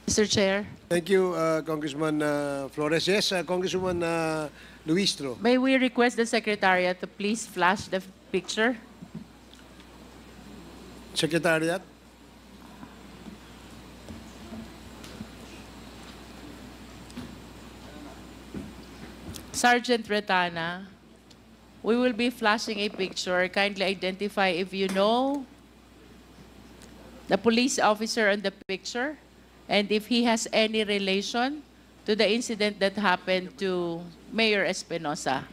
Mr. Chair, Thank you, Congressman Flores. Yes, Congresswoman Luistro. may we request the Secretariat to please flash the picture? Secretariat. Sergeant Retana, we will be flashing a picture. Kindly identify if you know the police officer on the picture and if he has any relation to the incident that happened to Mayor Espinosa.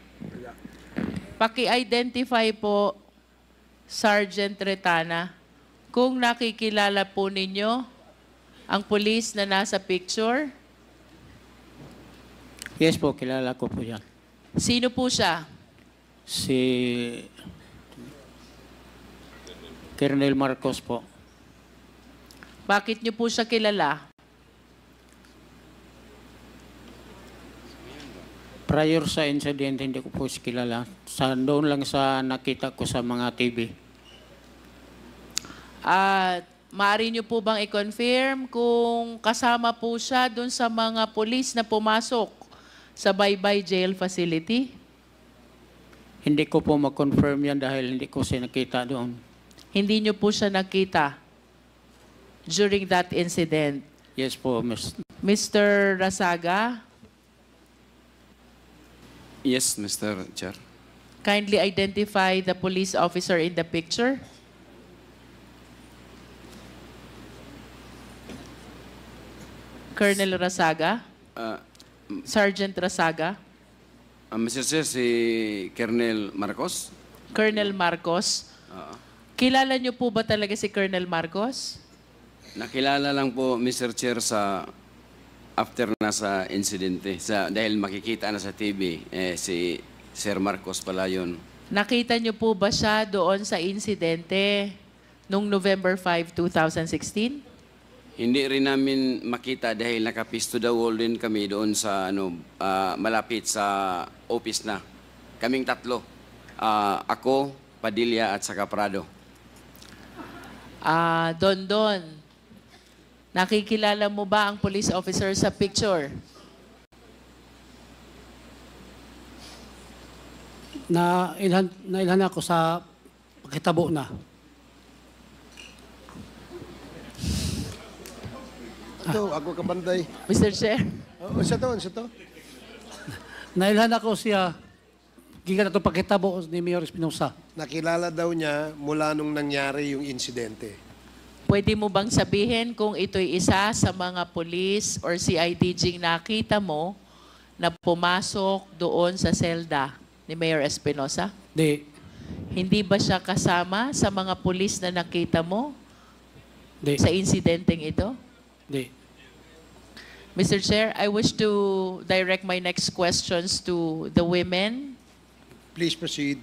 Paki-identify po, Sergeant Retana, kung nakikilala po ninyo ang police na nasa picture. Yes po, kilala ko po yan. Sino po siya? Si Colonel Marcos po. Bakit niyo po siya kilala? Prior sa incident, hindi ko po siya kilala. Doon lang sa nakita ko sa mga TV. At maaari niyo po bang i-confirm kung kasama po siya doon sa mga polis na pumasok sa Baybay Jail Facility? Hindi ko po mag-confirm yan dahil hindi ko siya nakita doon. Hindi niyo po siya nakita during that incident. Yes po, Mr. Rasaga, Yes, Mr. Chair. kindly identify the police officer in the picture. Colonel Rasaga? Sergeant Rasaga? Mr. Chair, si Colonel Marcos. Colonel Marcos? Kilala niyo po ba talaga si Colonel Marcos? Nakilala lang po, Mr. Chair, sa after na sa insidente. Dahil makikita na sa TV, si Sir Marcos pala yun. Nakita niyo po ba siya doon sa insidente noong November 5, 2016? Hindi rin namin makita dahil nakapisto the wall din kami doon sa malapit sa office na. Kaming tatlo. Ako, Padilla at saka Prado. Don, nakikilala mo ba ang police officer sa picture? Nailhan ako sa pagkitabo na. Ito, ako kabanday. Mr. Chair? Sa to. Nailhan ako siya, gigan ito pagkitabo ni Mayor Espinosa. Nakilala daw niya mula nung nangyari yung insidente. Pwede mo bang sabihin kung ito'y isa sa mga police or CIDG nakita mo na pumasok doon sa selda ni Mayor Espinosa? Di. Hindi ba siya kasama sa mga police na nakita mo Di. sa insidenteng ito? Di. Mr. Chair, I wish to direct my next questions to the women, Please proceed.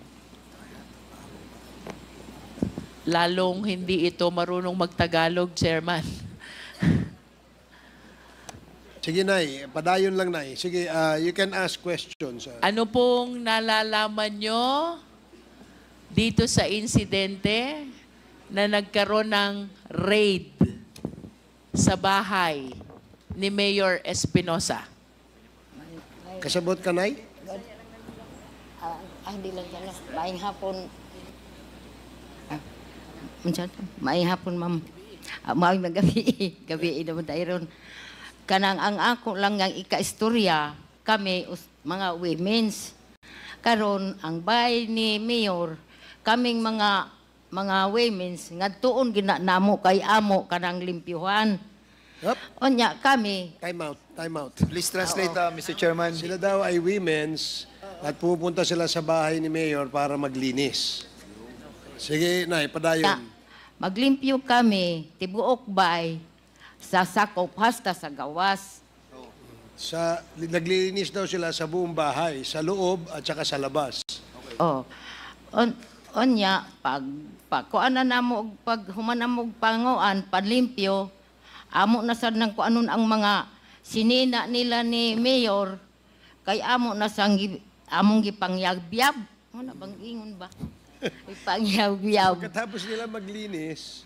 lalong hindi ito marunong magtagalog, Chairman. Sige, Nay. Padayon lang, Nay. Sige, you can ask questions. Ano pong nalalaman nyo dito sa insidente na nagkaroon ng raid sa bahay ni Mayor Espinosa? Kasabot ka, Nay? Hindi lang yan. Maayong hapon. Maayong hapon, ma'am. Maayong na gabi. Gabi naman tayo ron. Kanang ang ako lang ng ika-istorya, kami, mga women's. Karon ang bahay ni Mayor, kaming mga women's, ngadtuon ginanamo kay amo kanang limpyuhan. Yup. Onya kami, Time out. Please translate, Mr. Chairman. Sila daw ay women's at pupunta sila sa bahay ni Mayor para maglinis. Sige, Nay, padayon. maglimpyo kami, tibuok bay, sa sakop hasta sa gawas. Naglilinis daw sila sa buong bahay, sa loob at saka sa labas. Oh. Onya, pag kuana na mo, pag humanamog panguan, panlimpyo, amo na sad nang kuanon ang mga sinina nila ni Mayor, kay amo na sang among gipangyag-biyab. Ano bang ingon ba? Gipangyag-biyab. Pagkatapos nila maglinis,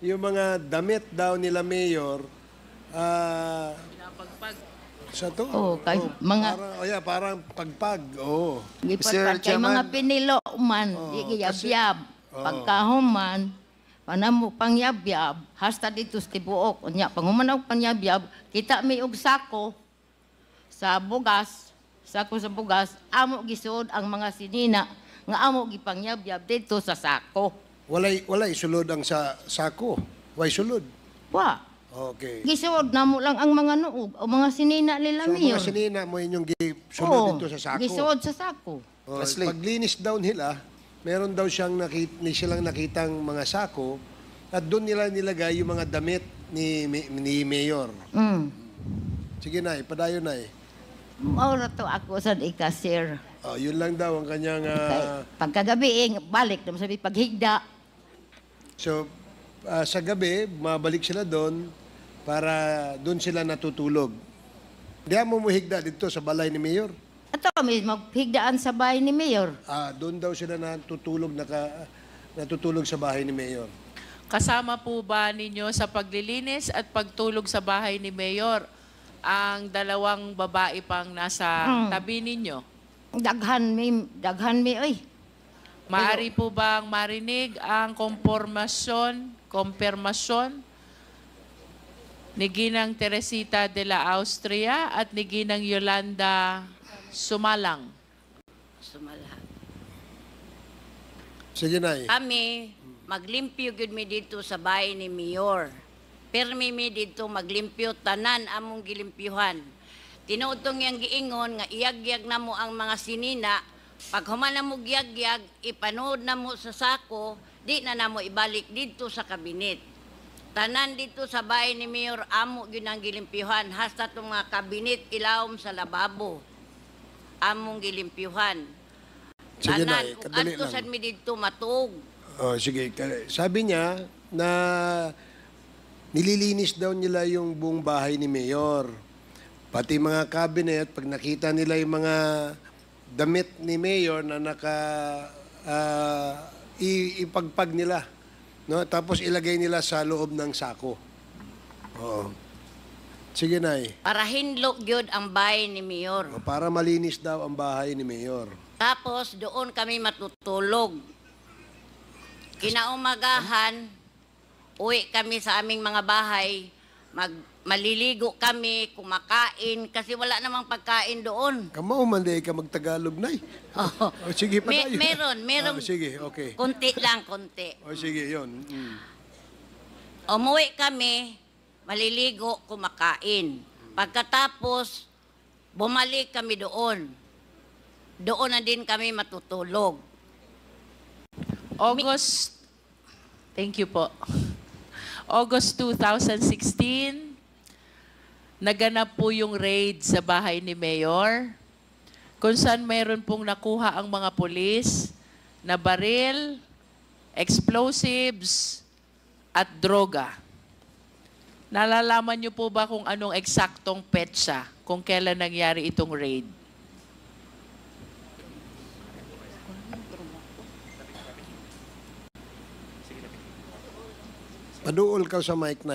yung mga damit daw nila Mayor, sa to? Oh, kay mga- Parang pagpag. Oo. Gipatpad kay mga pinilo man, di giyabyab. Pagkahuman, panamo pangyabyab, hasta dito sa tibuok. Unya, panghuman og pangyabyab, kita may og sako sa bugas, sa bugas, amo gisuod ang mga sinina, nga amo gipangyabyab dito sa sako. Walay sulod ang sa sako. Way sulod. Wa, Okay. gisuod namo lang ang mga nuog, o mga sinina nila So, Mayor. mga sinina mo inyong sulod dito sa sako. Gisuod sa sako. Oh, Leslie. paglinis daw nila, meron daw silang nakitang mga sako at doon nila nilagay yung mga damit ni Mayor. Sige na, padayon na. Maura to ako sa ikasir. Oh, yun lang daw ang kanyang... Pagkagabi, balik naman sabi paghigda. so, sa gabi, mabalik sila doon para doon sila natutulog. Di mo muhigda dito sa balay ni Mayor. Ato kami maghigdaan sa bahay ni Mayor. Doon daw sila natutulog sa bahay ni Mayor. Kasama po ba ninyo sa paglilinis at pagtulog sa bahay ni Mayor ang dalawang babae pang nasa tabi ninyo? Daghan mi, oy. Maari po bang marinig ang konfirmasyon ni Ginang Teresita de la Austria at ni Ginang Yolanda Sumalang? Sumalahat. Sige na. Kami, maglimpyo gud mi dito sa bahay ni Mayor. Permi mi dito maglimpyo, tanan among gilimpyuhan. Tinuotong yang giingon nga iyagyag na mo ang mga sinina, pag human na mo giyagyag, ipanood na mo sa sako, di na mo ibalik dito sa kabinet. Tanan dito sa bahay ni Mayor, amo gyud ang gilimpyuhan, hasta itong mga kabinet ilawom sa lababo. Among gilimpyuhan. Sige na, Tanan, kung kadali adto lang. sad mi dito matug. Oh, sige. Sabi niya na nililinis daw nila yung buong bahay ni Mayor. Pati mga cabinet, pag nakita nila yung mga damit ni Mayor na ipagpag nila. No? Tapos ilagay nila sa loob ng sako. Oo. Sige na Para hinlok gyud ang bahay ni Mayor. para malinis daw ang bahay ni Mayor. Tapos doon kami matutulog. Kinaumagahan, uwi kami sa aming mga bahay, maliligo kami, kumakain, kasi wala namang pagkain doon. Kamao man ka magtagalog na Oh. sige pa tayo. Meron. Sige, okay. Kunti lang, kunti. Sige, yun. Umuwi kami, maliligo, kumakain. Pagkatapos, bumalik kami doon. Doon na din kami matutulog. Thank you po. August 2016, naganap po yung raid sa bahay ni Mayor, kung saan mayroon pong nakuha ang mga pulis na baril, explosives, at droga. Nalalaman niyo po ba kung anong eksaktong petsa kung kailan nangyari itong raid? Paduol ka sa mic na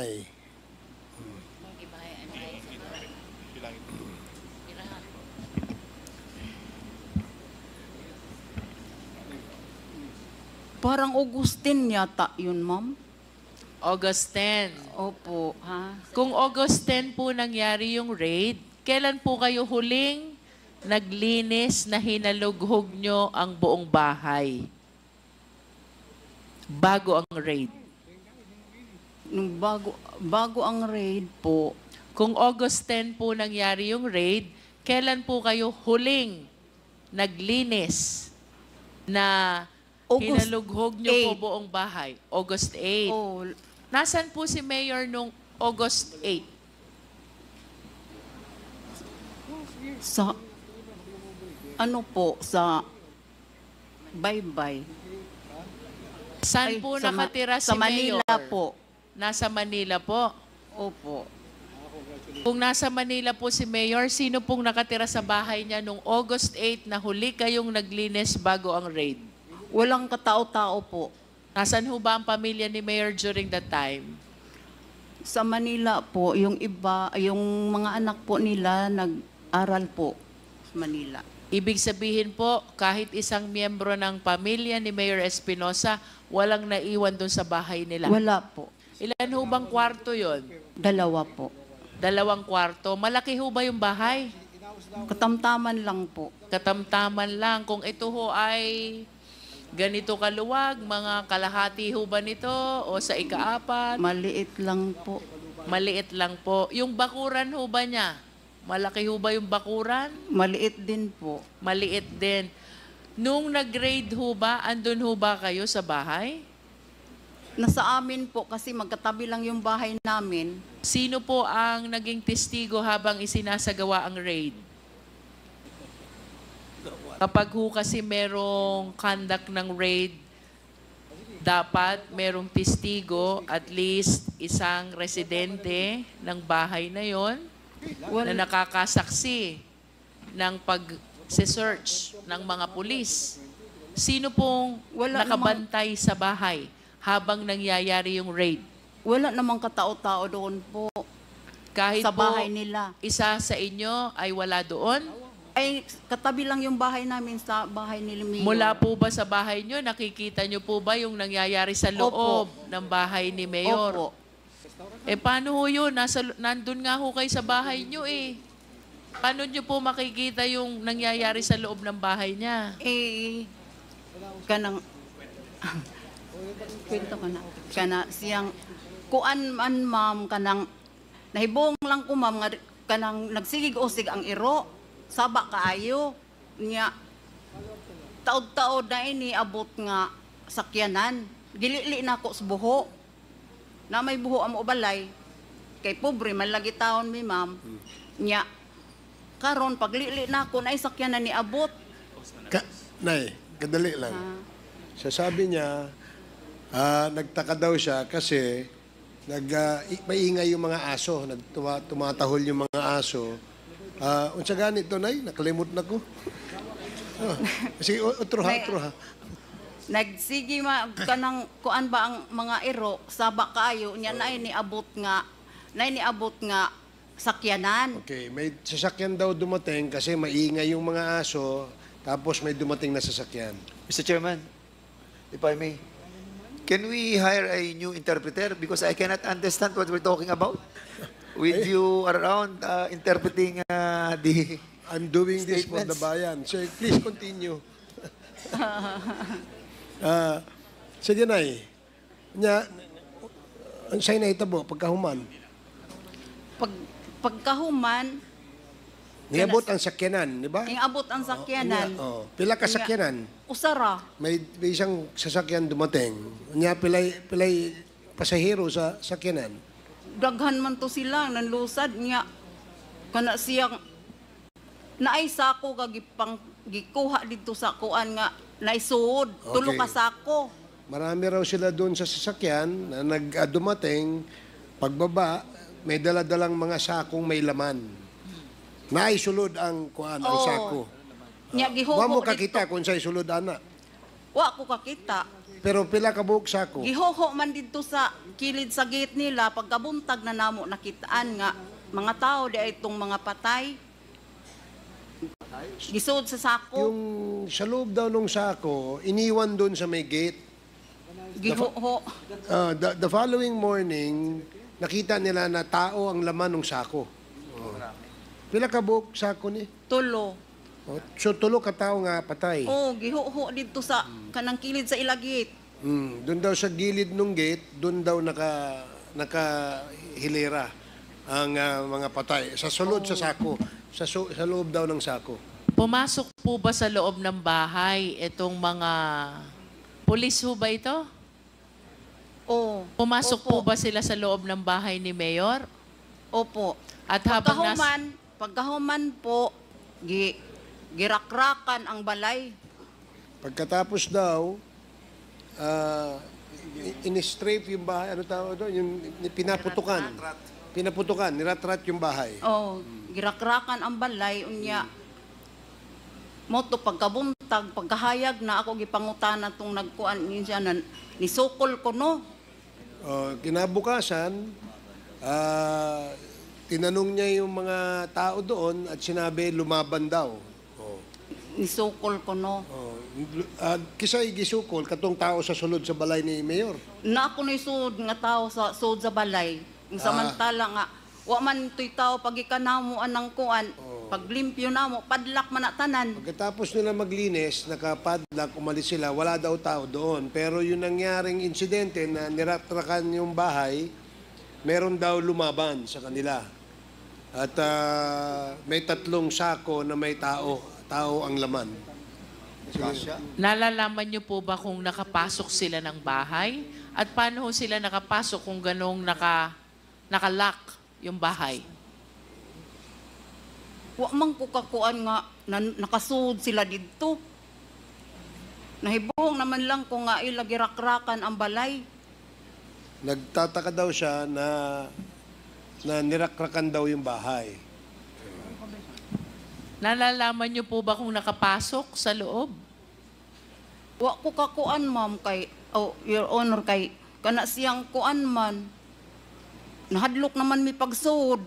Parang Augustine yata yun, ma'am. August 10. Opo, ha? Kung August 10 po nangyari yung raid, kailan po kayo huling naglinis na hinalughog nyo ang buong bahay? Bago ang raid. Nung bago ang raid po, Kung August 10 po nangyari yung raid, kailan po kayo huling naglinis na August hinalughog nyo po 8. buong bahay? August 8. oh, Nasaan po si Mayor nung August 8? sa, ano po, sa bye-bye. Saan Ay, po sa nakatira si sa Manila Mayor? po. Nasa Manila po. Opo. Kung nasa Manila po si Mayor, sino pong nakatira sa bahay niya nung August 8 na huli kayong naglinis bago ang raid? Walang katao-tao po. Nasaan ho ba ang pamilya ni Mayor during that time? Sa Manila po, yung iba, yung mga anak po nila nag-aral po sa Manila. Ibig sabihin po, kahit isang miyembro ng pamilya ni Mayor Espinosa, walang naiwan doon sa bahay nila. Wala po. Ilan ho bang kwarto yon? 2 po. 2 kwarto. Malaki ho ba yung bahay? Katamtaman lang po. Katamtaman lang. Kung ito ho ay ganito kaluwag, mga kalahati ho ba nito o sa ikaapat? Maliit lang po. Maliit lang po. Yung bakuran ho ba niya? Malaki ho ba yung bakuran? Maliit din po. Maliit din. Nung nag-grade ho ba, andun ho ba kayo sa bahay? Nasa amin po kasi magkatabi lang yung bahay namin. Sino po ang naging testigo habang isinasagawa ang raid? Kapag ho kasi merong conduct ng raid, dapat merong testigo, at least isang residente ng bahay na yon na nakakasaksi ng pag-search ng mga pulis. Sino pong Wala nakabantay sa bahay habang nangyayari yung raid? Wala namang katao-tao doon po Kahit sa po bahay nila. isa sa inyo ay wala doon? Ay, katabi lang yung bahay namin sa bahay ni Mayor. Mula po ba sa bahay nyo, nakikita nyo po ba yung nangyayari sa loob ng bahay ni Mayor? Opo. Eh paano ho yun? Nandun nga ho kayo sa bahay nyo eh. Paano nyo po makikita yung nangyayari sa loob ng bahay niya? Eh, kanang, kwento ka na. Kana siyang, kuan man ma'am, kanang, nahibong lang ko ma'am, nga kanang nagsigig-usig ang iro. Saba kaayo. Nya, taod-taod na ini abot nga sakyanan. Gilili na ako sa buho. Na may buho ang ubalay. Kay pobre, malagi taon mi ma'am. Nya, karon paglili na ako na sakyanan ni abot. Nay, kadali lang. Sabi niya, nagtaka daw siya kasi maingay yung mga aso, tumatahol yung mga aso. Unsa ganito, Nay? Nakalimot na ko. Sige, otro ha. Nagsigi kanang kuan ba ang mga iro saba kaayo nya na niabot nga sakyanan. Okay, may sasakyan daw dumating kasi maingay yung mga aso, tapos may dumating na sasakyan. Mr. Chairman, if I may, can we hire a new interpreter? Because I cannot understand what we're talking about. With you around interpreting the I'm doing this for the statements. bayan. So please continue. Sige, Nay. Ang sa'yo na itabo, pagkahuman. Pagkahuman Niabot ang sakyanan, di ba? ingabot ang sakyanan. Pila ka sakyanan? Usara. May isang sasakyan dumating. Pilay pasahero sa sakyanan. Daghan man to sila nanlusad niya kana siyang naay sako gagipang gikuha dito sa kuan nga naisuod tulo Okay. ka sako. Marami raw sila doon sa sasakyan na dumating, pagbaba, may daladalang mga sakong may laman. Naisulod ang kuan, ang Oo. sako. Nya Wa gihuho mo kakita kung sa'y sulod, ana. Wa ko kakita. Pero pila ka buok sako. Gihoho man dito sa kilid sa gate nila pagkabuntag na namo nakitaan nga mga tao di ay itong mga patay. Gisud sa sako. Yung sa loob daw ng sako, iniwan doon sa may gate. Gihoho. The following morning, nakita nila na tao ang laman ng sako. Pila ka buok sako ni? Tulo. So tulo ka tao nga patay. Oh, gihoho dito sa kanang kilid sa ilagit. Doon daw sa gilid ng gate, doon daw nakahilera ang mga patay. Sa sulod sa sako, sa loob daw ng sako. Pumasok po ba sa loob ng bahay itong mga pulis ho ba ito? Oh. Pumasok Opo. po ba sila sa loob ng bahay ni Mayor? Opo. At habang Pagkahuman po, girakrakan ang balay. Pagkatapos daw, in-strafe yung bahay, ano tawag doon? Yung pinaputukan. Pinaputukan, niratrat yung bahay. Oh, girakrakan ang balay unya. Moto pagkabuntag, pagkahayag na ako gipangutanan tong nagkuan niya nan nisukol ko no. Kinabukasan, tinanong niya yung mga tao doon at sinabi lumaban daw. Oh. Nisukol ko no. Oh. Kisay gisukol katong tao sa sulod sa balay ni Mayor. Na ako ni sud nga tao sa sud sa balay. Ang samantala nga wa man tuy tao pag ikanamo anang kuan. Paglimpyo namo padlak man na tanan. Pagkatapos nila maglinis, nakapadlock, umalis sila, wala daw tao doon. Pero yung nangyaring insidente na niratrakan yung bahay, meron daw lumaban sa kanila. At may 3 sako na may tao ang laman. Nalalaman niyo po ba kung nakapasok sila ng bahay? At paano ho sila nakapasok kung ganong nakalock yung bahay? Wa man ko kakuan nga nakasud sila didto. Nahibong naman lang ko nga ilagirakrakan ang balay. Nagtataka daw siya na nirakrakan daw yung bahay. Nalalaman niyo po ba kung nakapasok sa loob? Wa ko kakuan ma'am kay Your Honor kay kana siyang kuan man. Nahadlok naman mi pagsud.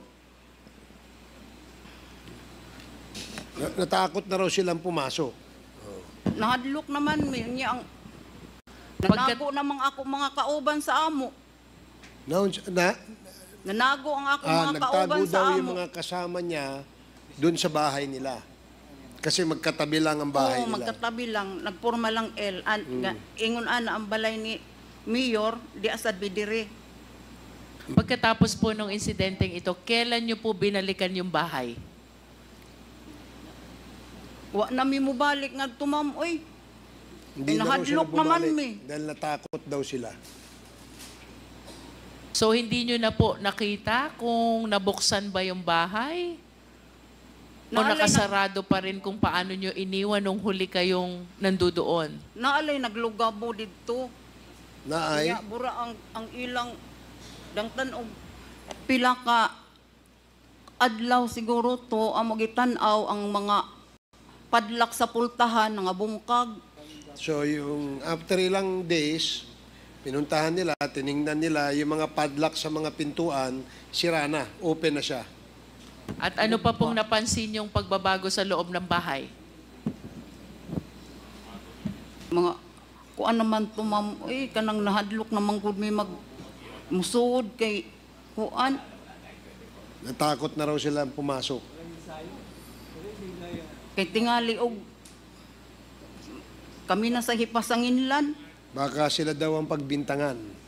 Natakot na raw silang pumasok. Nahadlok naman mi niya ang nanago namang ako mga kauban sa amo. Nanago ang ako mga kauban nagtago sa daw amo. yung mga kasama niya doon sa bahay nila. Kasi magkatabi lang ang bahay Oo, nila. magkatabi lang, nagporma lang L. Ingon ana ang balay ni Mayor, di asad bidire. Pagkatapos po ng insidenteng ito, kailan niyo po binalikan yung bahay? Wa na mi mo balik nga tumam, oy. Hindi na raw sila Nahadlok naman bumalik mi. dahil natakot daw sila. So hindi niyo na po nakita kung nabuksan ba yung bahay? O nakasarado pa rin kung paano nyo iniwan nung huli kayong nandoon? Naalay naglugabo didto. Naay, Kaya bura ang ilang dangtan og pila ka adlaw siguro to ang magitan-aw ang mga padlak sa pultahan nga bungkag. so yung after ilang days, pinuntahan nila, tiningnan nila yung mga padlock sa mga pintuan, sira na, open na siya. At ano pa pong napansin yung pagbabago sa loob ng bahay? Mga kuan naman to ma'am, kanang nahadlok naman gud mi mag musud kay kuan. Natakot na raw sila pumasok. Kay tingali og kami na sa hipasanginlan. Baka sila daw ang pagbintangan.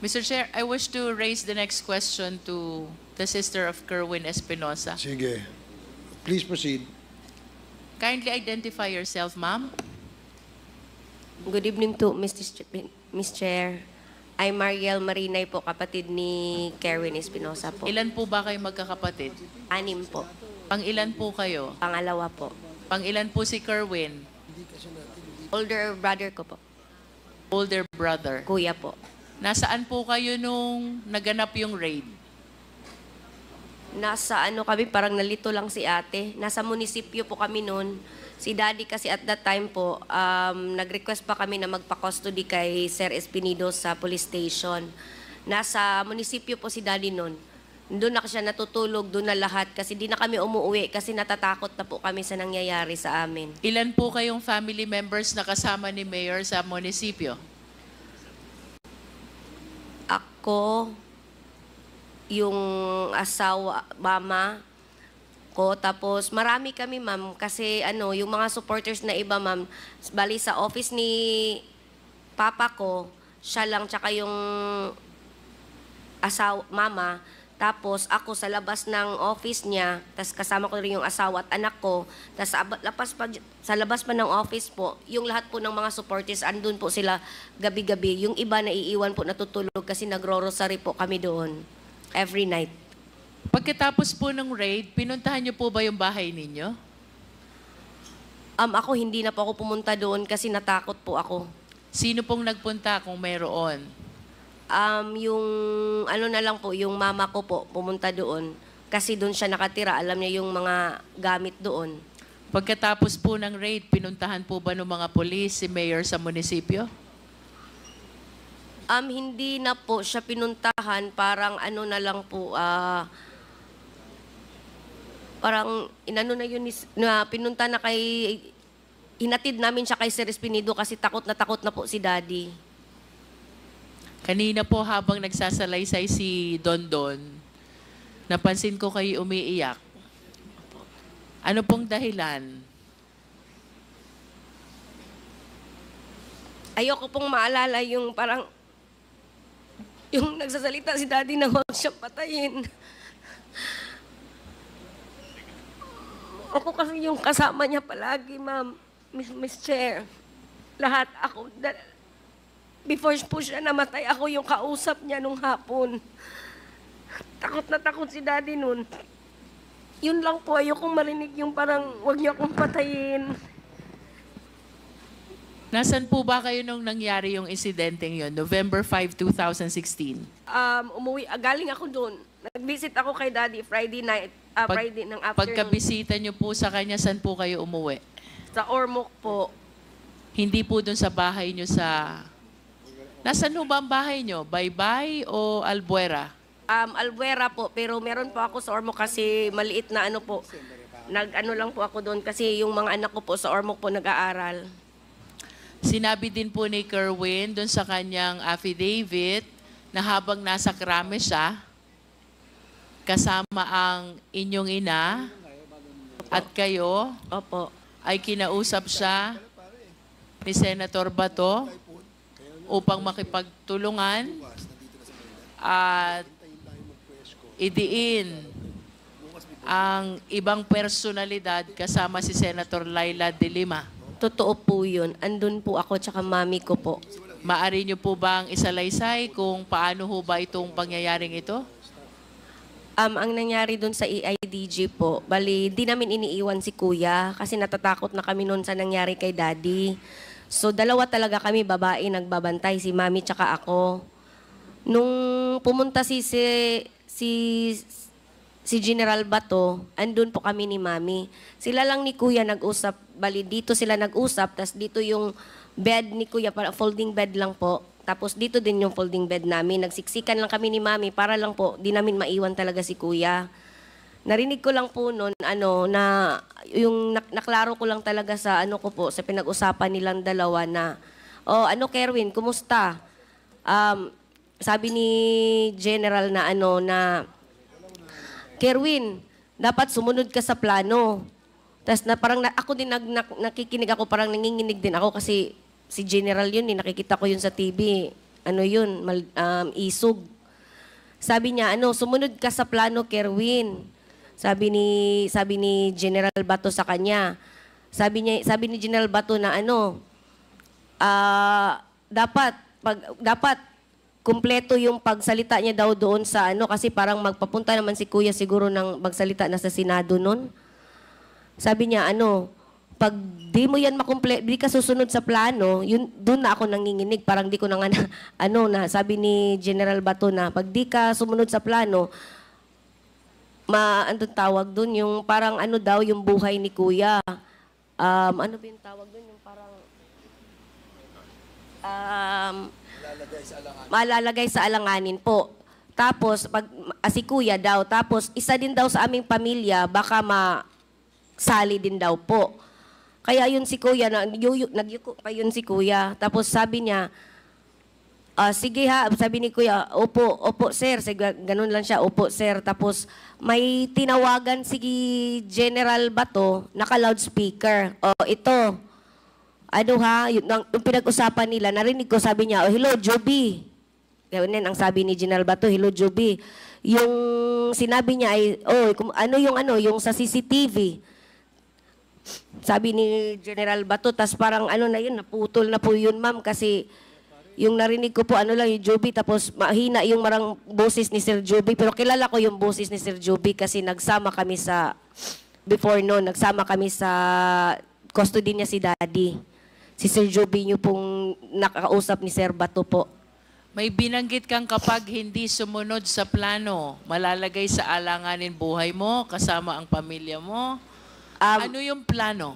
Mr. Chair, I wish to raise the next question to the sister of Kerwin Espinosa. Sige. Please proceed. Kindly identify yourself, ma'am. Good evening to Ms. Chair. I'm Mariel Marinay po, kapatid ni Kerwin Espinosa po. Ilan po ba kayo magkakapatid? 6 po. Pang-ilan po kayo? Pangalawa po. Pang-ilan po si Kerwin? Older brother ko po. Older brother. Kuya po. Nasaan po kayo nung naganap yung raid? Nasa kami, parang nalito lang si ate. Nasa munisipyo po kami noon. Si daddy kasi at that time po, nag-request pa kami na magpa-custody kay Sir Espinido sa police station. Nasa munisipyo po si daddy noon. Doon na siya natutulog, doon na lahat kasi di na kami umuwi kasi natatakot na po kami sa nangyayari sa amin. Ilan po kayong family members na kasama ni Mayor sa munisipyo? Ako, yung asawa, mama ko, tapos marami kami ma'am kasi yung mga supporters na iba ma'am, bali sa office ni papa ko, siya lang tsaka yung asawa, mama, tapos ako sa labas ng office niya, tapos kasama ko rin yung asawa at anak ko, tapos sa labas pa ng office po, yung lahat po ng mga supporters, andun po sila gabi-gabi. Yung iba na iiwan po natutulog kasi nagro-rosary po kami doon every night. Pagkatapos po ng raid, pinuntahan niyo po ba yung bahay ninyo? Ako hindi na po ako pumunta doon kasi natakot po ako. Sino pong nagpunta kung mayroon? Yung na lang po, yung mama ko po pumunta doon kasi doon siya nakatira. Alam niya yung mga gamit doon. Pagkatapos po ng raid, pinuntahan po ba ng mga polis si Mayor sa munisipyo? Hindi na po siya pinuntahan, parang ano na lang po, parang inano na yun, na pinunta na kay, hinatid namin siya kay Sir Espinido kasi takot na po si Daddy. Kanina po habang nagsasalaysay si Don Don, napansin ko kayo umiiyak. Ano pong dahilan? Ayoko pong maalala yung parang, yung nagsasalita si Daddy na huwag siyang patayin. Ako kasi yung kasama niya palagi, ma'am, Miss Chair. Lahat ako, before po siya namatay, ako yung kausap niya nung hapon. Takot na takot si Daddy nun. Yun lang po, ayokong marinig yung parang huwag niyo akong patayin. Nasaan po ba kayo nung nangyari yung insidenteng yun? November 5, 2016. Galing ako doon. Nag-visit ako kay Daddy Friday night, Friday ng afternoon. Pagkabisita niyo po sa kanya, saan po kayo umuwi? Sa Ormoc po. Hindi po doon sa bahay niyo sa... Nasaan po ba ang bahay niyo? Baybay o Albuera? Albuera po, pero meron po ako sa Ormoc kasi maliit na ano po. Nag-ano lang po ako doon kasi yung mga anak ko po sa Ormoc po nag-aaral. Sinabi din po ni Kerwin doon sa kanyang affidavit na habang nasa krame siya, kasama ang inyong ina at kayo, Opo. ay kinausap siya ni Senator Bato upang makipagtulungan at idiin ang ibang personalidad kasama si Senator Laila de Lima. Totoo po yun. Andun po ako tsaka mami ko po. Maari niyo po bang isalaysay kung paano ho ba itong pangyayaring ito? Ang nangyari dun sa EIDG po, bali, di namin iniiwan si Kuya kasi natatakot na kami nun sa nangyari kay Daddy. So, dalawa talaga kami babae nagbabantay, si mami tsaka ako. Nung pumunta si General Bato, andun po kami ni mami. Sila lang ni Kuya nag-usap, bali dito sila nag-usap, tas dito yung bed ni Kuya, para folding bed lang po. Tapos dito din yung folding bed namin. Nagsiksikan lang kami ni mami para lang po, di namin maiwan talaga si Kuya. Narinig ko lang po noon, na yung naklaro ko lang talaga sa ko po, sa pinag-usapan nilang dalawa na, Kerwin, kumusta? Sabi ni General na na, Kerwin, dapat sumunod ka sa plano. Tapos parang ako din nakikinig ako, parang nanginginig din ako kasi si General yun, nakikita ko yun sa TV. Isog. Sabi niya, sumunod ka sa plano, Kerwin. Sabi ni General Bato sa kanya. Sabi ni General Bato na dapat kumpleto yung pagsalita niya daw doon sa kasi parang magpapunta naman si Kuya siguro ng magsalita na sa Senado noon. Sabi niya, pag di mo yan di ka susunod sa plano, yun, doon na ako nanginginig. Parang di ko na nga na, sabi ni General Bato na, pag di ka sumunod sa plano, tawag doon, yung parang daw yung buhay ni Kuya. Ano ba yung tawag doon? Yung parang, malalagay sa alanganin po. Tapos, si Kuya daw, tapos isa din daw sa aming pamilya, baka masali din daw po. Kaya yun si Kuya, nagyuko pa yun si Kuya. Tapos sabi niya, sige ha, sabi ni Kuya, opo sir, ganun lang siya, opo sir. Tapos may tinawagan si General Bato, naka-loudspeaker. Ito, yung pinag-usapan nila, narinig ko, sabi niya, hello, Joby. Ganun ang sabi ni General Bato, hello, Joby. Yung sinabi niya ay, yung sa CCTV. Sabi ni General Bato, tas parang na yun, naputol na po yun, ma'am, kasi yung narinig ko po, yung Joby, tapos mahina yung marang boses ni Sir Joby, pero kilala ko yung boses ni Sir Joby kasi nagsama kami nagsama kami sa custody niya si Daddy. Si Sir Joby niyo pong nakakausap ni Sir Bato po. May binanggit kang kapag hindi sumunod sa plano, malalagay sa alanganin buhay mo, kasama ang pamilya mo. Ano yung plano?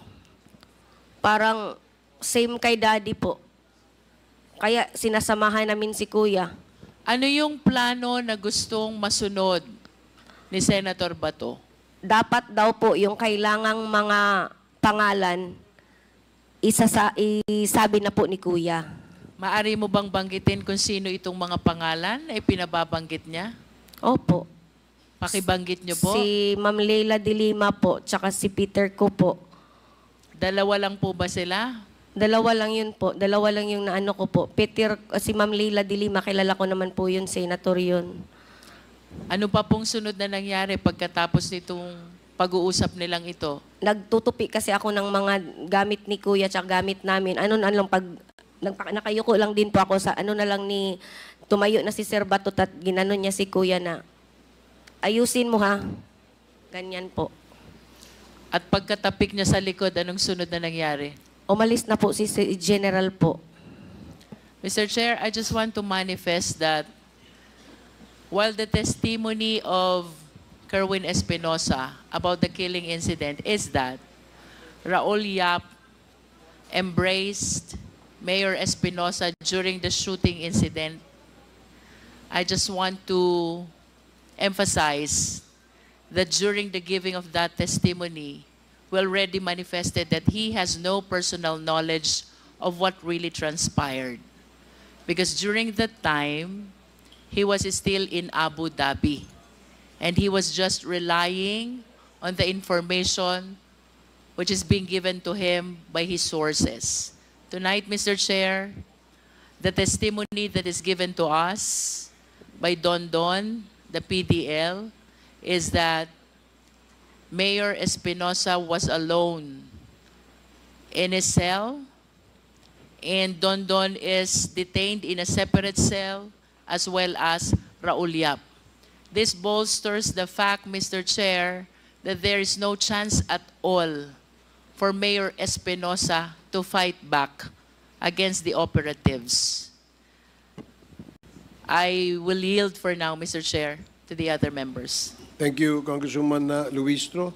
Parang same kay Daddy po. Kaya sinasamahan namin si Kuya. Ano yung plano na gustong masunod ni Senator Bato? Dapat daw po yung kailangang mga pangalan, isabi na po ni Kuya. Maari mo bang banggitin kung sino itong mga pangalan ay pinababanggit niya? Opo. Pakibanggit niyo po. Si Ma'am Leila de Lima po, tsaka si Peter ko po. Dalawa lang po ba sila? Dalawa lang yun po. Dalawa lang yung naano ko po. Peter, si Ma'am Leila de Lima, kilala ko naman po yun, senator yun. Ano pa pong sunod na nangyari pagkatapos nitong pag-uusap nilang ito? Nagtutupi kasi ako ng mga gamit ni Kuya tsaka gamit namin. Ano na lang, pag nakayuko lang din po ako sa ano na lang ni, tumayo na si Sir Batot at ginanon niya si Kuya na, ayusin mo ha. Ganyan po. At pagkatapik niya sa likod, anong sunod na nangyari? Umalis na po si General po. Mr. Chair, I just want to manifest that while the testimony of Kerwin Espinosa about the killing incident is that Raul Yap embraced Mayor Espinosa during the shooting incident, I just want to emphasize that during the giving of that testimony, we already manifested that he has no personal knowledge of what really transpired. Because during that time, he was still in Abu Dhabi. And he was just relying on the information which is being given to him by his sources. Tonight, Mr. Chair, the testimony that is given to us by Don Don, the PDL, is that Mayor Espinosa was alone in his cell, and Don Don is detained in a separate cell, as well as Raul Yap. This bolsters the fact, Mr. Chair, that there is no chance at all for Mayor Espinosa to fight back against the operatives. I will yield for now, Mr. Chair, to the other members. Thank you, Congresswoman Luistro.